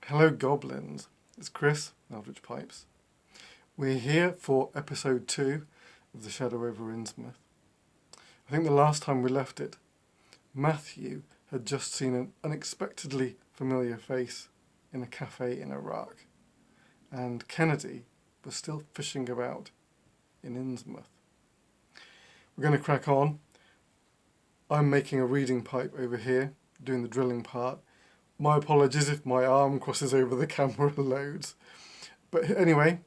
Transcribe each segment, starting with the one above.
Hello goblins, it's Chris, Eldritch Pipes. We're here for episode 2 of The Shadow over Innsmouth. I think the last time we left it, Matthew had just seen an unexpectedly familiar face in a cafe in Iraq, and Kennedy was still fishing about in Innsmouth. We're going to crack on. I'm making a reading pipe over here, doing the drilling part. My apologies if my arm crosses over the camera loads. But anyway,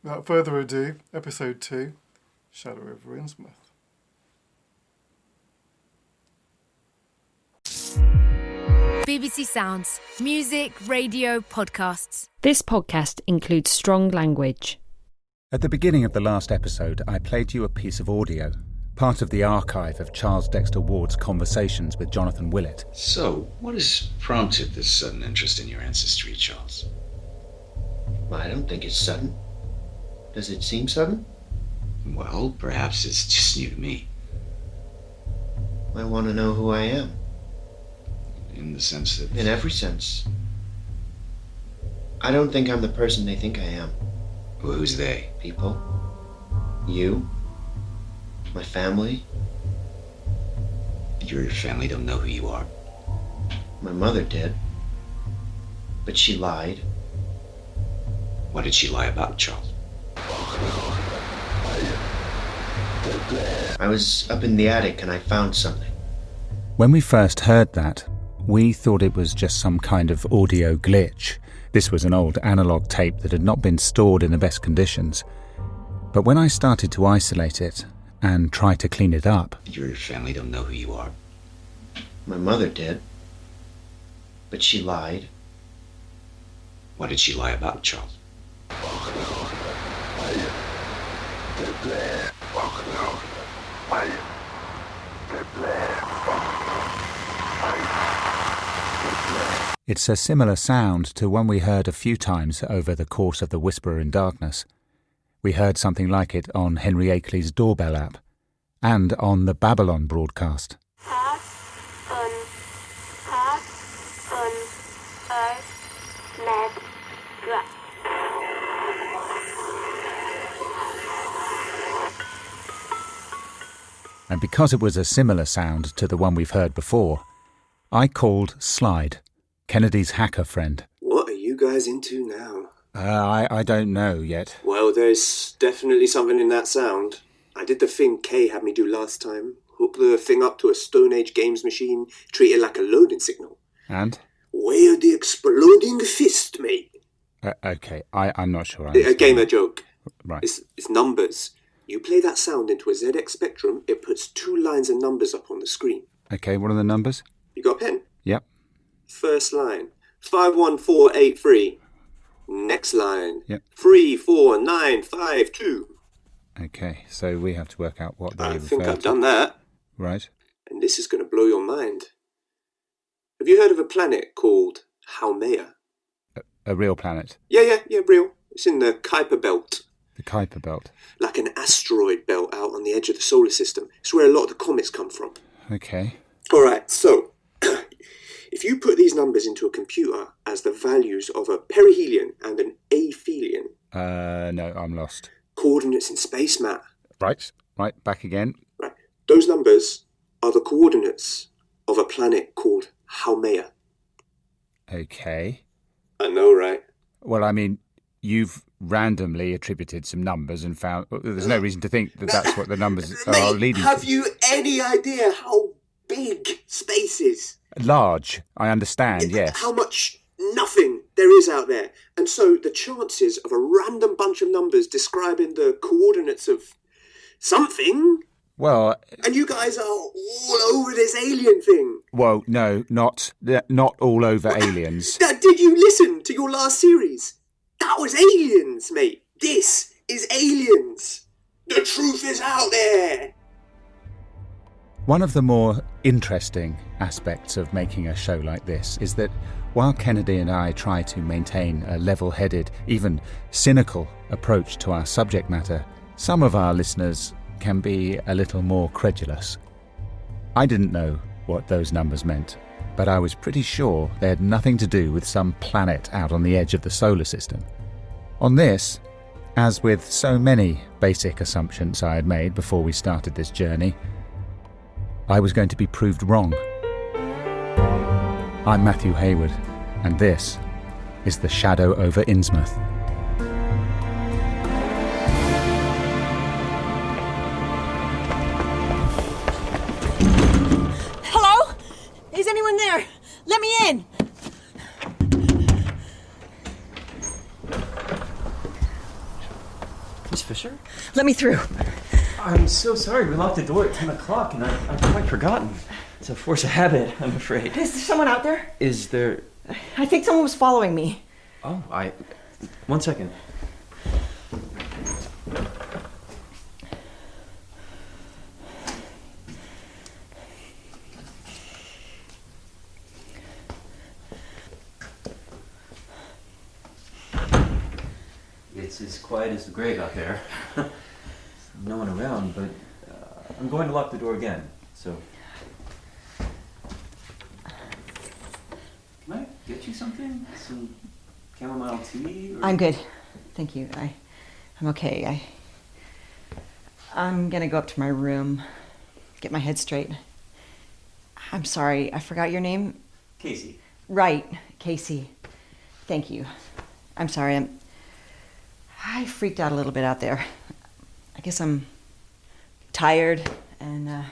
without further ado, episode 2, Shadow over Innsmouth. BBC Sounds. Music, radio, podcasts. This podcast includes strong language. At the beginning of the last episode, I played you a piece of audio, part of the archive of Charles Dexter Ward's conversations with Jonathan Willett. So, what has prompted this sudden interest in your ancestry, Charles? Well, I don't think it's sudden. Does it seem sudden? Well, perhaps it's just new to me. I want to know who I am. In the sense that... In every sense. I don't think I'm the person they think I am. Well, who's they? People. You. My family. Your family don't know who you are? My mother did. But she lied. What did she lie about, Charles? I was up in the attic and I found something. When we first heard that, we thought it was just some kind of audio glitch. This was an old analogue tape that had not been stored in the best conditions. But when I started to isolate it and try to clean it up... Your family don't know who you are? My mother did. But she lied. What did she lie about, Charles? It's a similar sound to one we heard a few times over the course of The Whisperer in Darkness. We heard something like it on Henry Akeley's Doorbell app and on the Babylon broadcast. And because it was a similar sound to the one we've heard before, I called Slide, Kennedy's hacker friend. What are you guys into now? I don't know yet. Well, there's definitely something in that sound. I did the thing Kay had me do last time. Hook the thing up to a Stone Age games machine, treat it like a loading signal. And? Where the exploding fist, mate. Okay, I'm not sure. A gamer joke. Right. It's numbers. You play that sound into a ZX Spectrum, it puts 2 lines of numbers up on the screen. Okay, what are the numbers? You got a pen? Yep. First line, 51483. Next line, Yep. 34952. Okay, so we have to work out what they I refer think I've to. done that. Right. And this is going to blow your mind. Have you heard of a planet called Haumea? A real planet. Yeah, real. It's in the Kuiper Belt. The Kuiper Belt. Like an asteroid belt out on the edge of the solar system. It's where a lot of the comets come from. Okay. Alright, so, if you put these numbers into a computer as the values of a perihelion and an aphelion... No, I'm lost. Coordinates in space, Matt. Right, back again. Right. Those numbers are the coordinates of a planet called Haumea. Okay. I know, right? Well, I mean, you've randomly attributed some numbers and found... There's no reason to think that that's what the numbers are leading to. Have you any idea how big space is? Large, I understand, yes. How much nothing there is out there. And so the chances of a random bunch of numbers describing the coordinates of something... Well... And you guys are all over this alien thing. Well, no, not all over aliens. Did you listen to your last series? That was aliens, mate. This is aliens. The truth is out there. One of the more interesting aspects of making a show like this is that while Kennedy and I try to maintain a level-headed, even cynical approach to our subject matter, some of our listeners can be a little more credulous. I didn't know what those numbers meant. but I was pretty sure they had nothing to do with some planet out on the edge of the solar system. On this, as with so many basic assumptions I had made before we started this journey, I was going to be proved wrong. I'm Matthew Hayward, and this is The Shadow over Innsmouth. Hello? Is anyone there? Let me in! Miss Fisher? Let me through. I'm so sorry. We locked the door at 10 o'clock, and I've quite forgotten. It's a force of habit, I'm afraid. Is there someone out there? Is there... I think someone was following me. Oh, One second. It's as quiet as the grave out there. No one around, but I'm going to lock the door again, so... Can I get you something? Some chamomile tea? Or... I'm good. Thank you. I'm okay. I'm gonna go up to my room, get my head straight. I'm sorry, I forgot your name. Casey. Right, Casey. Thank you. I'm sorry, I freaked out a little bit out there. I guess I'm tired and,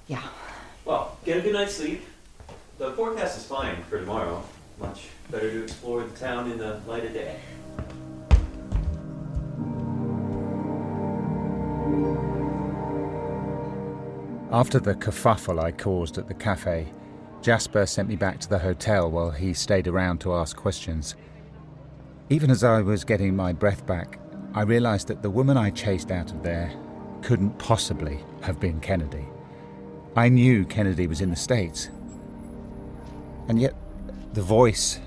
yeah. Well, get a good night's sleep. The forecast is fine for tomorrow. Much better to explore the town in the light of day. After the kerfuffle I caused at the cafe, Jasper sent me back to the hotel while he stayed around to ask questions. Even as I was getting my breath back, I realised that the woman I chased out of there couldn't possibly have been Kennedy. I knew Kennedy was in the States. And yet, the voice,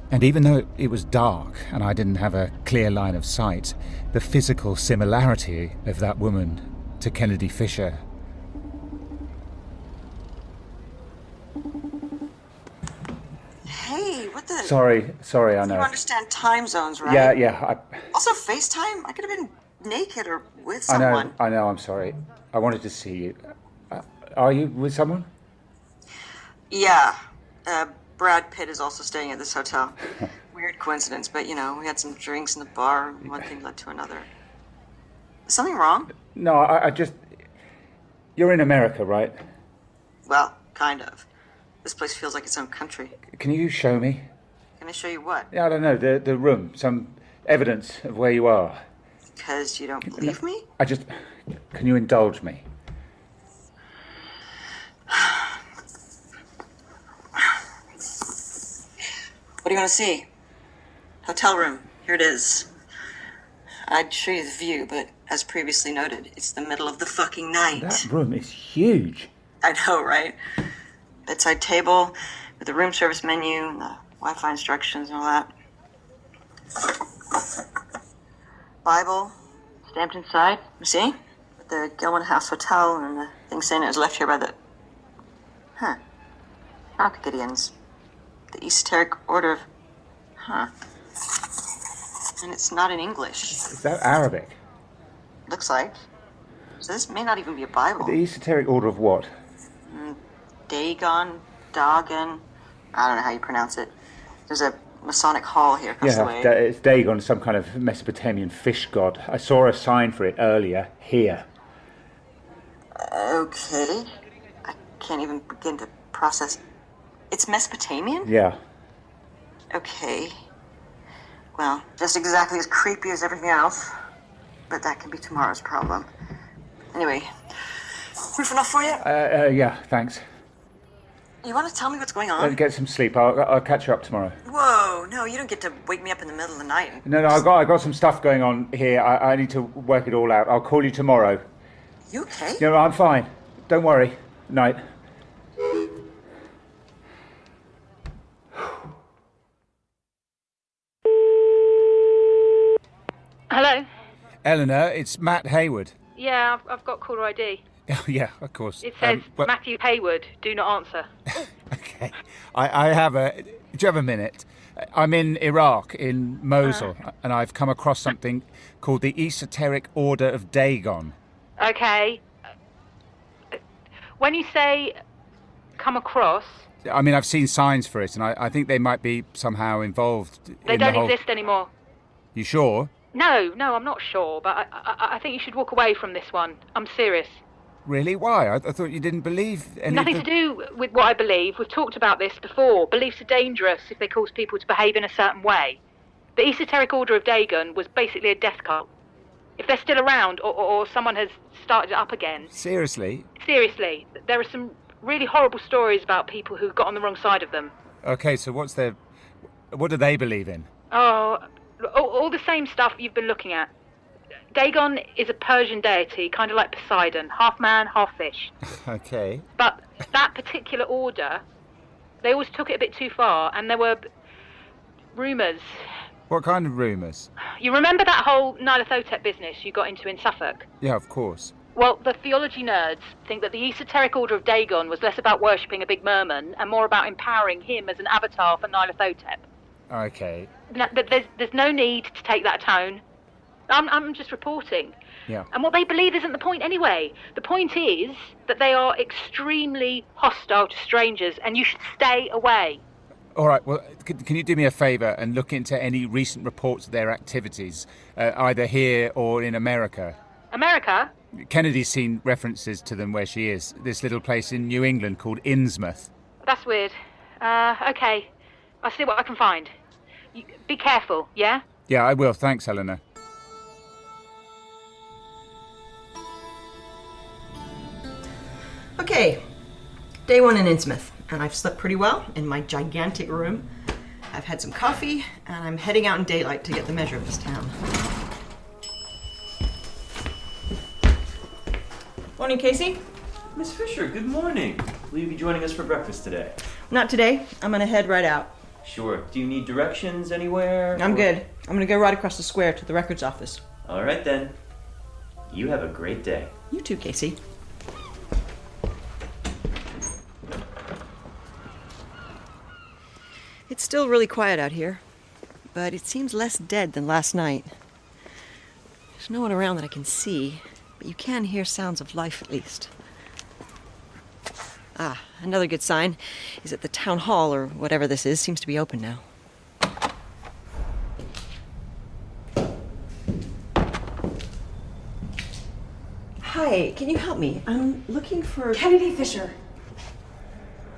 and even though it was dark and I didn't have a clear line of sight, the physical similarity of that woman to Kennedy Fisher. Hey, what the... Sorry, I know. You understand time zones, right? Yeah. Also, FaceTime? I could have been naked or with someone. I know, I'm sorry. I wanted to see you. Are you with someone? Yeah. Brad Pitt is also staying at this hotel. Weird coincidence, but we had some drinks in the bar, and one thing led to another. Is something wrong? No, I just... You're in America, right? Well, kind of. This place feels like its own country. Can you show me? Can I show you what? Yeah, I don't know, the room, some evidence of where you are. Because you don't believe me? Can you indulge me? What do you want to see? Hotel room. Here it is. I'd show you the view, but as previously noted, it's the middle of the fucking night. That room is huge. I know, right? Bedside table with the room service menu and the Wi-Fi instructions and all that. Bible stamped inside. You see? With the Gilman House Hotel and the thing saying it was left here by the... Arcadians. The Esoteric Order of... And it's not in English. Is that Arabic? Looks like. So this may not even be a Bible. The Esoteric Order of what? Dagon, I don't know how you pronounce it. There's a Masonic hall here across the way. It's Dagon, some kind of Mesopotamian fish god. I saw a sign for it earlier, here. Okay. I can't even begin to process. It's Mesopotamian? Yeah. Okay. Well, just exactly as creepy as everything else. But that can be tomorrow's problem. Anyway, proof enough for you? Yeah, thanks. You want to tell me what's going on? Get some sleep. I'll catch you up tomorrow. Whoa, no, you don't get to wake me up in the middle of the night. No, I got some stuff going on here. I need to work it all out. I'll call you tomorrow. You okay? No, I'm fine. Don't worry. Night. Hello? Eleanor, it's Matt Hayward. Yeah, I've got caller ID. Oh, yeah, of course. It says well, Matthew Hayward, do not answer. Okay. I have a... Do you have a minute? I'm in Iraq, in Mosul, and I've come across something called the Esoteric Order of Dagon. Okay. When you say come across... I mean, I've seen signs for it, and I think they might be somehow involved They don't exist anymore. You sure? No, I'm not sure, but I think you should walk away from this one. I'm serious. Really? Why? I thought you didn't believe any Nothing to do with what I believe. We've talked about this before. Beliefs are dangerous if they cause people to behave in a certain way. The Esoteric Order of Dagon was basically a death cult. If they're still around, or someone has started it up again... Seriously? Seriously. There are some really horrible stories about people who got on the wrong side of them. Okay, so what do they believe in? Oh, all the same stuff you've been looking at. Dagon is a Persian deity, kind of like Poseidon, half man, half fish. Okay. But that particular order, they always took it a bit too far, and there were rumours. What kind of rumours? You remember that whole Nyarlathotep business you got into in Suffolk? Yeah, of course. Well, the theology nerds think that the Esoteric Order of Dagon was less about worshipping a big merman and more about empowering him as an avatar for Nyarlathotep. Okay. Now, there's no need to take that tone. I'm just reporting. Yeah. And what they believe isn't the point anyway. The point is that they are extremely hostile to strangers, and you should stay away. All right, well, can you do me a favour and look into any recent reports of their activities, either here or in America? America? Kennedy's seen references to them where she is, this little place in New England called Innsmouth. That's weird. Okay. I'll see what I can find. Be careful, yeah? Yeah, I will. Thanks, Eleanor. Okay, day one in Innsmouth, and I've slept pretty well in my gigantic room. I've had some coffee, and I'm heading out in daylight to get the measure of this town. Morning, Casey. Miss Fisher, good morning. Will you be joining us for breakfast today? Not today. I'm gonna head right out. Sure. Do you need directions anywhere? I'm good. I'm gonna go right across the square to the records office. All right, then. You have a great day. You too, Casey. It's still really quiet out here, but it seems less dead than last night. There's no one around that I can see, but you can hear sounds of life at least. Another good sign is that the town hall, or whatever this is, seems to be open now. Hi, can you help me? I'm looking for... Kennedy Fisher.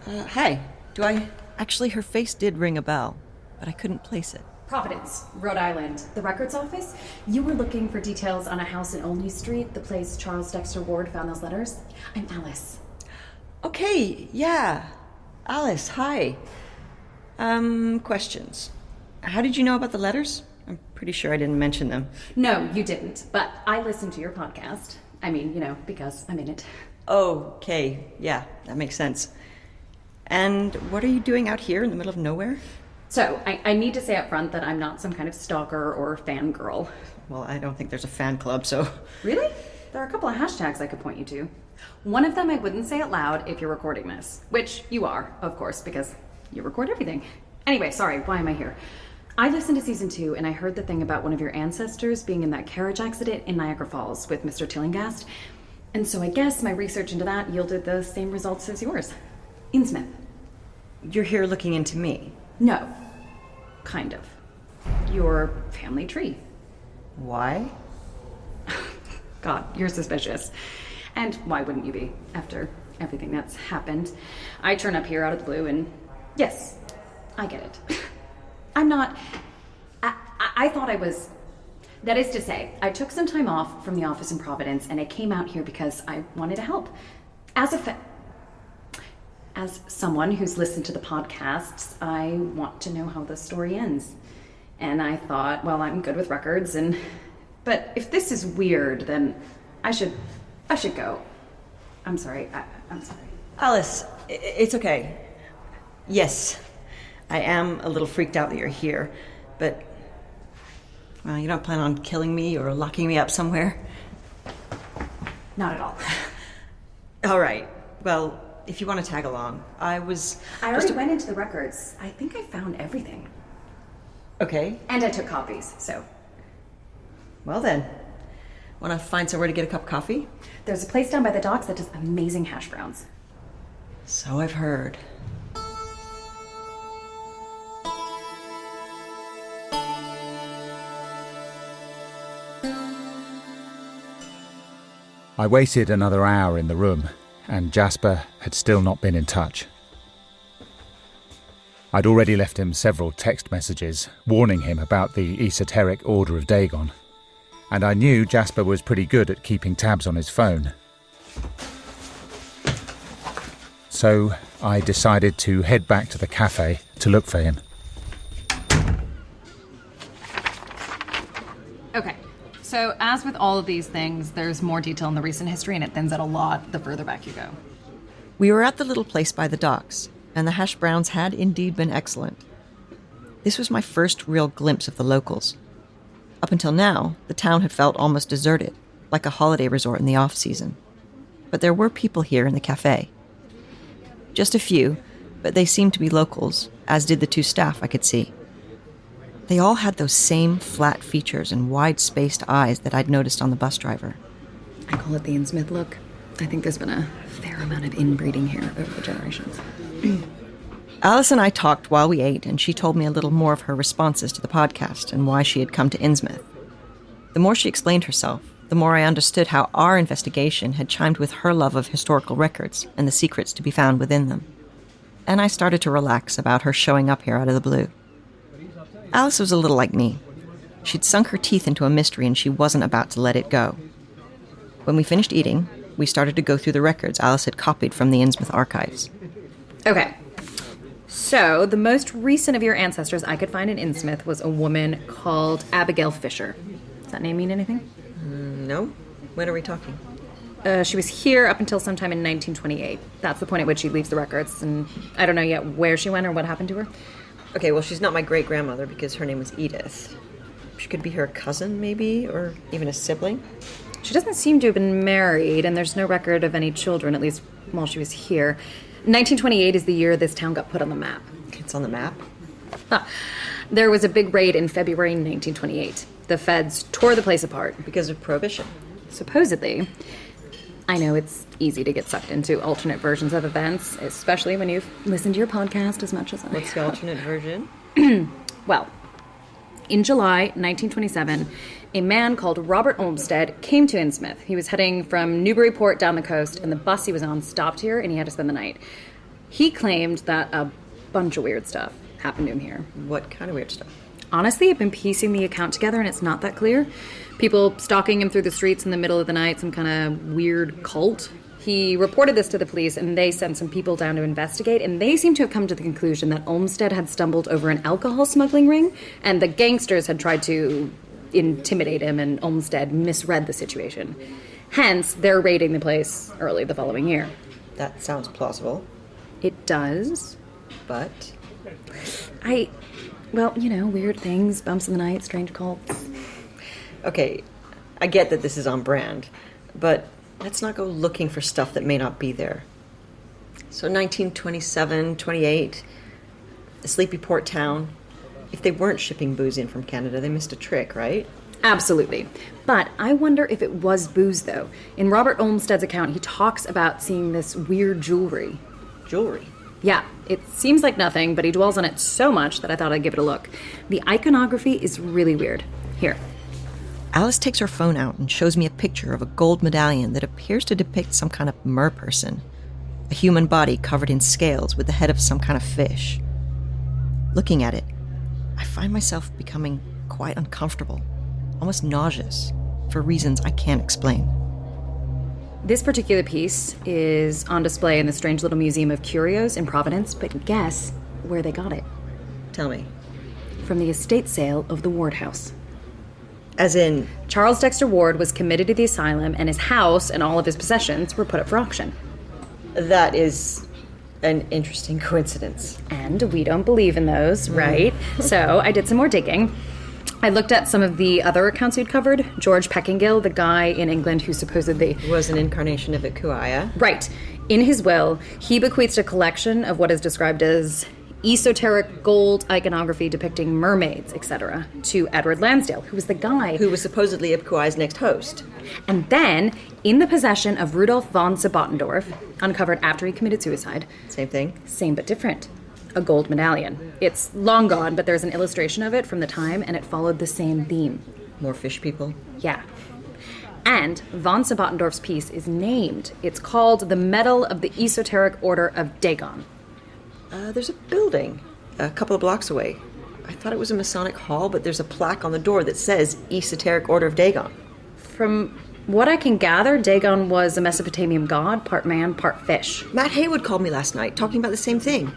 Hi. Do I... Actually, her face did ring a bell, but I couldn't place it. Providence, Rhode Island. The records office? You were looking for details on a house in Olney Street, the place Charles Dexter Ward found those letters? I'm Alice. Okay, yeah. Alice, hi. Questions. How did you know about the letters? I'm pretty sure I didn't mention them. No, you didn't, but I listened to your podcast. I mean, because I'm in it. Okay, yeah, that makes sense. And what are you doing out here in the middle of nowhere? So, I need to say up front that I'm not some kind of stalker or fangirl. Well, I don't think there's a fan club, so... Really? There are a couple of hashtags I could point you to. One of them I wouldn't say out loud if you're recording this. Which you are, of course, because you record everything. Anyway, sorry, why am I here? I listened to season 2 and I heard the thing about one of your ancestors being in that carriage accident in Niagara Falls with Mr. Tillinghast. And so I guess my research into that yielded the same results as yours. Innsmouth. You're here looking into me? No. Kind of. Your family tree. Why? God, you're suspicious. And why wouldn't you be, after everything that's happened? I turn up here out of the blue and... Yes, I get it. I'm not... I thought I was... That is to say, I took some time off from the office in Providence and I came out here because I wanted to help. As someone who's listened to the podcasts, I want to know how the story ends. And I thought, well, I'm good with records and... But if this is weird, then I should go. I'm sorry. I'm sorry. Alice, it's okay. Yes, I am a little freaked out that you're here, but... Well, you don't plan on killing me or locking me up somewhere? Not at all. All right. Well, if you want to tag along. I already went into the records. I think I found everything. Okay. And I took copies, so. Well then, want to find somewhere to get a cup of coffee? There's a place down by the docks that does amazing hash browns. So I've heard. I waited another hour in the room, and Jasper had still not been in touch. I'd already left him several text messages warning him about the esoteric Order of Dagon, and I knew Jasper was pretty good at keeping tabs on his phone. So I decided to head back to the cafe to look for him. Okay. So, as with all of these things, there's more detail in the recent history, and it thins out a lot the further back you go. We were at the little place by the docks, and the hash browns had indeed been excellent. This was my first real glimpse of the locals. Up until now, the town had felt almost deserted, like a holiday resort in the off-season. But there were people here in the cafe. Just a few, but they seemed to be locals, as did the two staff I could see. They all had those same flat features and wide-spaced eyes that I'd noticed on the bus driver. I call it the Innsmouth look. I think there's been a fair amount of inbreeding here over the generations. Alice and I talked while we ate, and she told me a little more of her responses to the podcast and why she had come to Innsmouth. The more she explained herself, the more I understood how our investigation had chimed with her love of historical records and the secrets to be found within them. And I started to relax about her showing up here out of the blue. Alice was a little like me. She'd sunk her teeth into a mystery and she wasn't about to let it go. When we finished eating, we started to go through the records Alice had copied from the Innsmouth archives. Okay. So, the most recent of your ancestors I could find in Innsmouth was a woman called Abigail Fisher. Does that name mean anything? No. When are we talking? She was here up until sometime in 1928. That's the point at which she leaves the records, and I don't know yet where she went or what happened to her. Okay, well, she's not my great-grandmother because her name was Edith. She could be her cousin, maybe, or even a sibling. She doesn't seem to have been married, and there's no record of any children, at least while she was here. 1928 is the year this town got put on the map. It's on the map? There was a big raid in February 1928. The feds tore the place apart. Because of Prohibition? Supposedly. I know it's easy to get sucked into alternate versions of events, especially when you've listened to your podcast as much as I have. What's the alternate version? Well, in July 1927, a man called Robert Olmsted came to Innsmouth. He was heading from Newburyport down the coast, and the bus he was on stopped here, and he had to spend the night. He claimed that a bunch of weird stuff happened to him here. What kind of weird stuff? Honestly, I've been piecing the account together, and it's not that clear. People stalking him through the streets in the middle of the night, some kind of weird cult. He reported this to the police, and they sent some people down to investigate, and they seem to have come to the conclusion that Olmsted had stumbled over an alcohol smuggling ring, and the gangsters had tried to intimidate him, and Olmsted misread the situation. Hence, they're raiding the place early the following year. That sounds plausible. It does. But? Well, you know, weird things, bumps in the night, strange cults. Okay, I get that this is on brand, but let's not go looking for stuff that may not be there. So 1927, 28, a sleepy port town. If they weren't shipping booze in from Canada, they missed a trick, right? Absolutely. But I wonder if it was booze, though. In Robert Olmsted's account, he talks about seeing this weird jewelry. Jewelry? Yeah, it seems like nothing, but he dwells on it so much that I thought I'd give it a look. The iconography is really weird. Here. Alice takes her phone out and shows me a picture of a gold medallion that appears to depict some kind of merperson. A human body covered in scales with the head of some kind of fish. Looking at it, I find myself becoming quite uncomfortable, almost nauseous, for reasons I can't explain. This particular piece is on display in the strange little Museum of Curios in Providence, but guess where they got it? Tell me. From the estate sale of the Ward House. As in? Charles Dexter Ward was committed to the asylum, and his house and all of his possessions were put up for auction. That is an interesting coincidence. And we don't believe in those, right? So I did some more digging. I looked at some of the other accounts we'd covered. George Peckingill, the guy in England who supposedly was an incarnation of Ikuaya. Right. In his will, he bequeathed a collection of what is described as esoteric gold iconography depicting mermaids, etc., to Edward Lansdale, who was the guy who was supposedly Ipkawai's next host. And then, in the possession of Rudolf von Sabottendorf, uncovered after he committed suicide. Same thing? Same but different. A gold medallion. It's long gone, but there's an illustration of it from the time, and it followed the same theme. More fish people? Yeah. And von Sabottendorf's piece is named. It's called the Medal of the Esoteric Order of Dagon. There's a building a couple of blocks away. I thought it was a Masonic hall, but there's a plaque on the door that says Esoteric Order of Dagon. From what I can gather, Dagon was a Mesopotamian god, part man, part fish. Matt Hayward called me last night, talking about the same thing.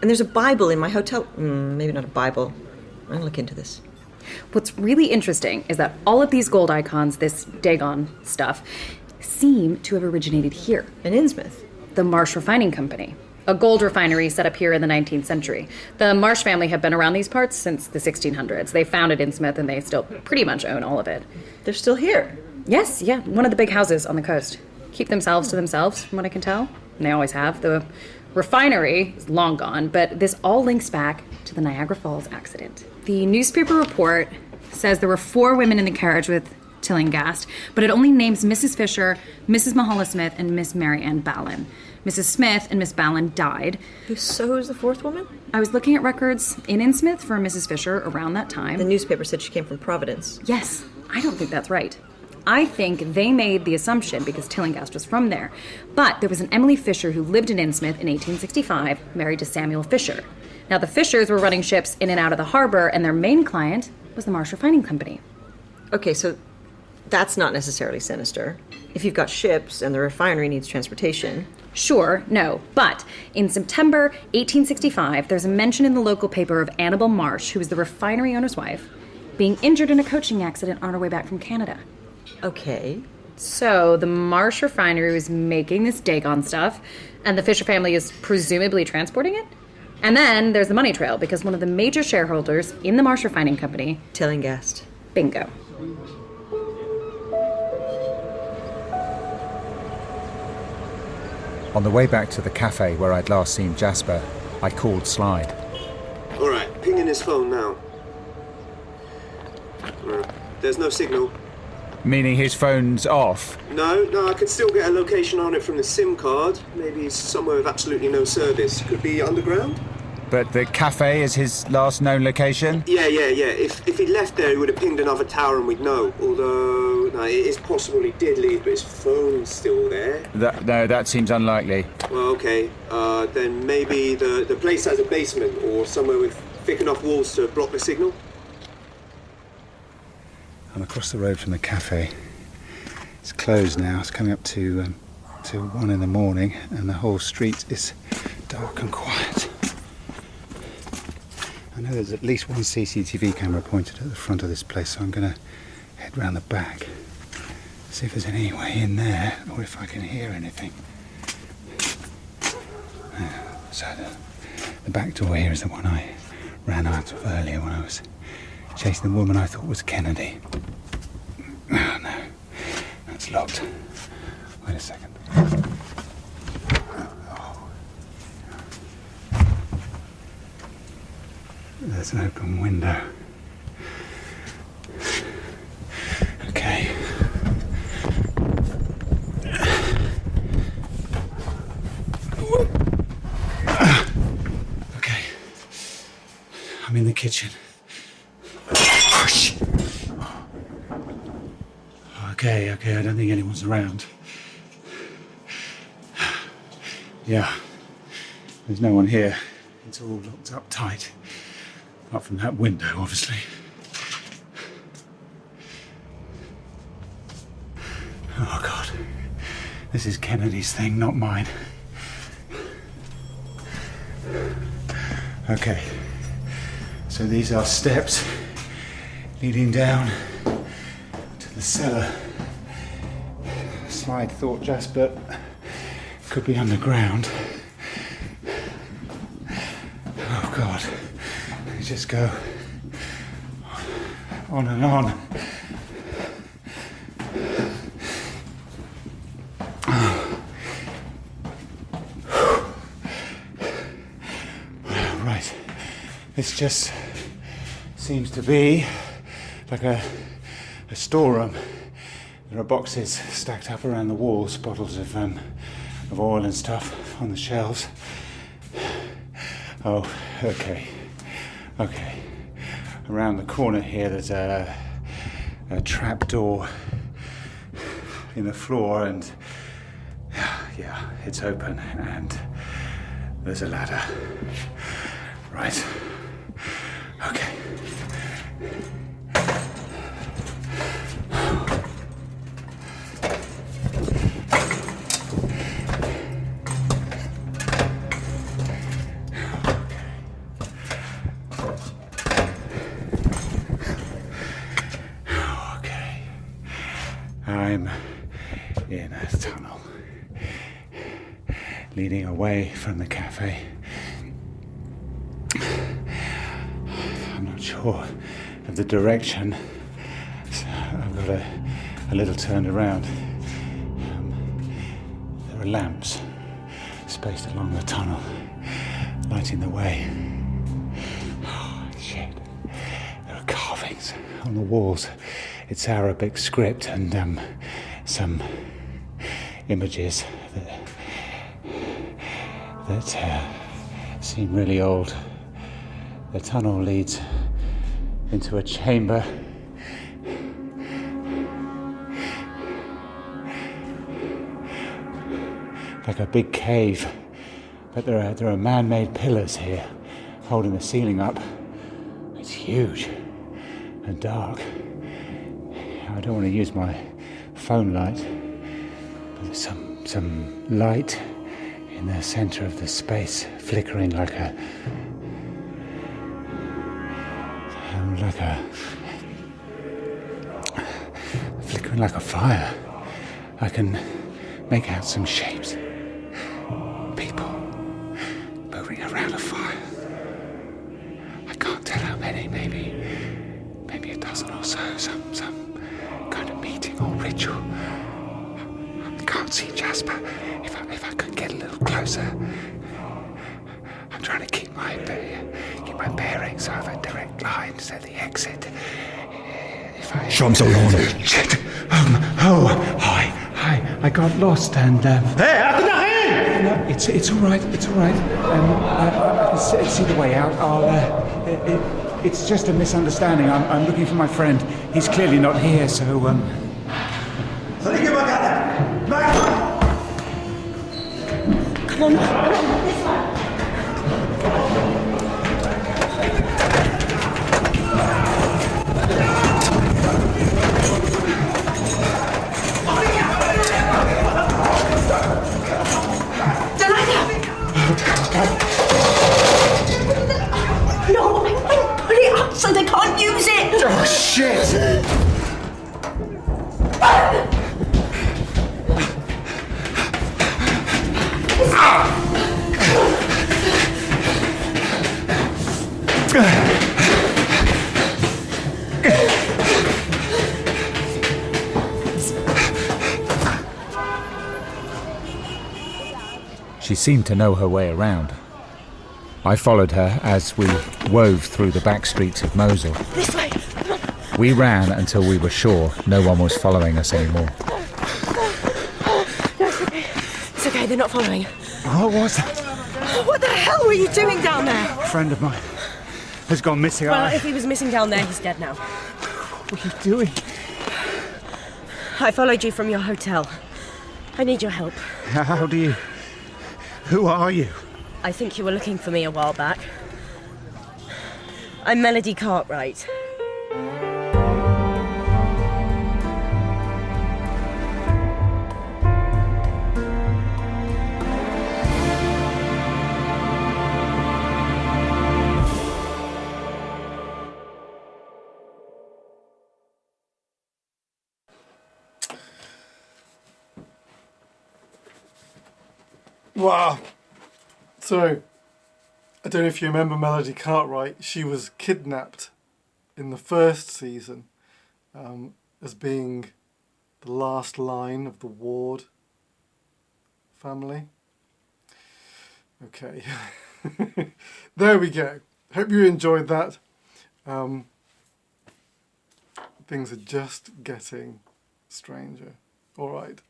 And there's a Bible in my hotel. Maybe not a Bible. I'm going to look into this. What's really interesting is that all of these gold icons, this Dagon stuff, seem to have originated here. In Innsmouth. The Marsh Refining Company. A gold refinery set up here in the 19th century. The Marsh family have been around these parts since the 1600s. They founded Innsmouth and they still pretty much own all of it. They're still here? Yes, yeah. One of the big houses on the coast. Keep themselves to themselves, from what I can tell. And they always have. The refinery is long gone, but this all links back to the Niagara Falls accident. The newspaper report says there were 4 women in the carriage with Tillinghast, but it only names Mrs. Fisher, Mrs. Mahala Smith, and Miss Mary Ann Ballin. Mrs. Smith and Miss Ballin died. So who's the 4th woman? I was looking at records in Innsmouth for Mrs. Fisher around that time. The newspaper said she came from Providence. Yes, I don't think that's right. I think they made the assumption because Tillinghast was from there. But there was an Emily Fisher who lived in Innsmouth in 1865, married to Samuel Fisher. Now, the Fishers were running ships in and out of the harbor, and their main client was the Marsh Refining Company. Okay, so that's not necessarily sinister. If you've got ships and the refinery needs transportation. Sure, no. But in September 1865, there's a mention in the local paper of Annabel Marsh, who was the refinery owner's wife, being injured in a coaching accident on her way back from Canada. Okay. So the Marsh refinery was making this Dagon stuff, and the Fisher family is presumably transporting it? And then there's the money trail, because one of the major shareholders in the Marsh Refining Company... Tillinghast. Bingo. On the way back to the cafe where I'd last seen Jasper, I called Slide. All right, pinging his phone now. There's no signal. Meaning his phone's off? No, I can still get a location on it from the SIM card. Maybe he's somewhere with absolutely no service. Could be underground? But the cafe is his last known location? Yeah. If he left there, he would have pinged another tower and we'd know. Although, no, it is possible he did leave, but his phone's still there. No, that seems unlikely. Well, okay. Then maybe the place has a basement or somewhere with thick enough walls to block the signal. I'm across the road from the cafe. It's closed now. It's coming up to 1 in the morning, and the whole street is dark and quiet. I know there's at least one CCTV camera pointed at the front of this place, so I'm going to head round the back, see if there's any way in there, or if I can hear anything. So the back door here is the one I ran out of earlier when I was chasing the woman I thought was Kennedy. Oh, no, that's locked. Wait a second. There's an open window. Okay. Okay. I'm in the kitchen. Okay, I don't think anyone's around. Yeah, there's no one here. It's all locked up tight. Apart from that window, obviously. Oh, God. This is Kennedy's thing, not mine. Okay. So these are steps leading down to the cellar. Slide thought Jasper could be underground. Oh, God. They just go on and on. This just seems to be like a storeroom. There are boxes stacked up around the walls, bottles of oil and stuff on the shelves. Oh, okay. Around the corner here there's a trap door in the floor, and yeah, it's open, and there's a ladder. Right. Okay. I'm in a tunnel leading away from the cafe. I'm not sure of the direction, so I've got a little turned around. There are lamps spaced along the tunnel, lighting the way. Oh, shit. There are carvings on the walls. It's Arabic script and some images that seem really old. The tunnel leads into a chamber. Like a big cave, but there are man-made pillars here holding the ceiling up. It's huge and dark. I don't want to use my phone light, but there's some light in the centre of the space, flickering like a fire. I can make out some shapes, people moving around a fire. I can't tell how many. Maybe a dozen or so. Some kind of meeting or ritual. I can't see Jasper. If I could get a little closer. I'm trying to keep my bearings. So I have a direct line to the exit. Show him some lawn. Shit. Hi. I got lost and Hey, no, it's all right. I can see the way out. It's just a misunderstanding. I'm looking for my friend. He's clearly not here, so Come on, this way. No, I put it up so they can't use it! Oh, shit! She seemed to know her way around. I followed her as we wove through the back streets of Mosul. This way! Come on! We ran until we were sure no one was following us anymore. No, it's okay. It's okay, they're not following. What was that? What the hell were you doing down there? A friend of mine has gone missing. Well, if he was missing down there, he's dead now. What are you doing? I followed you from your hotel. I need your help. How do you... Who are you? I think you were looking for me a while back. I'm Melody Cartwright. Wow. So, I don't know if you remember Melody Cartwright. She was kidnapped in the first season as being the last line of the Ward family. Okay. There we go. hope you enjoyed that. Things are just getting stranger. All right.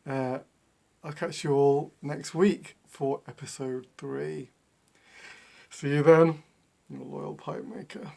I'll catch you all next week for episode 3. See you then, your loyal pipe maker.